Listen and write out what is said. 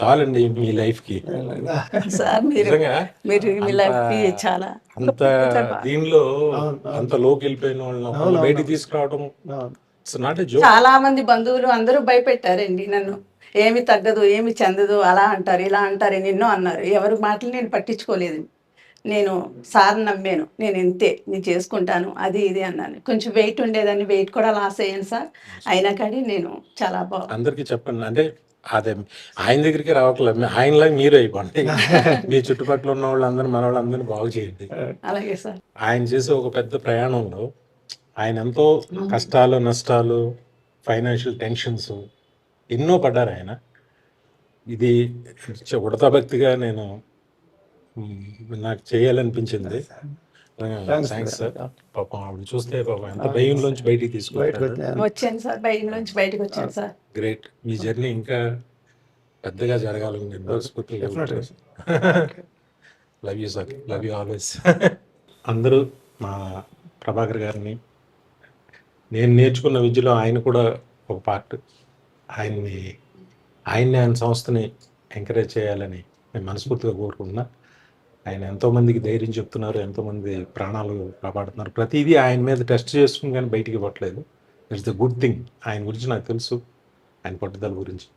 చాలండి మీ లైఫ్కి. సార్ మీరు నిజంగా మీరు మీ అంత లైఫ్కి చాలా అంత దీనిలో అంత లోకి వెళ్ళిపోయిన వాళ్ళని బయటికి తీసుకురావడం ఇట్స్ నాట్ ఎ జోక్. చాలా మంది బంధువులు అందరూ భయపెట్టారండి నన్ను. ఏమి తగ్గదు, ఏమి చెందదు, అలా అంటారు, ఇలా అంటారు, ఎన్నో అన్నారు. ఎవరి మాటలు నేను పట్టించుకోలేదు. నేను సార్ నమ్మాను. నేను ఇంతే, నేను చేసుకుంటాను, అది ఇది అన్నాను. కొంచెం వెయిట్ ఉండేదాన్ని, వెయిట్ కూడా లాస్ అయ్యాను సార్. అయినా కానీ నేను చాలా అందరికీ చెప్పండి, అంటే అదే ఆయన దగ్గరికి రావట్లేదు, ఆయనలాగా మీరు అయిపోండి. మీ చుట్టుపక్కల ఉన్న వాళ్ళందరూ మన వాళ్ళందరినీ బాగు చేయండి. అలాగే సార్. ఆయన చేసే ఒక పెద్ద ప్రయాణంలో ఆయన ఎంతో కష్టాలు, నష్టాలు, ఫైనాన్షియల్ టెన్షన్స్ ఎన్నో పడ్డారు ఆయన. ఇది ఉడతా భక్తిగా నేను నాకు చేయాలనిపించింది. Thanks sir. పాపం ఆవిడ చూస్తే పాపం ఎంత భయంలోంచి బయటికి తీసుకొచ్చారు. వచ్చాను సార్, బయట నుంచి బయటకు వచ్చాను సార్. గ్రేట్. మీ జర్నీ ఇంకా పెద్దగా జరగాలని నేను మనస్ఫూర్తిగా love you sir, love you always. అందరూ మా ప్రభాకర్ గారిని, నేను నేర్చుకున్న విద్యలో ఆయన కూడా ఒక పార్ట్. ఆయన సంస్థని ఎంకరేజ్ చేయాలని నేను మనస్ఫూర్తిగా కోరుకుంటున్నా. ఆయన ఎంతోమందికి ధైర్యం చెప్తున్నారు, ఎంతోమంది ప్రాణాలు కాపాడుతున్నారు. ప్రతిదీ ఆయన మీద టెస్ట్ చేసుకుని కానీ బయటికి ఇవ్వట్లేదు. It's the good thing. ఆయన గురించి నాకు తెలుసు, ఆయన పట్టుదల గురించి.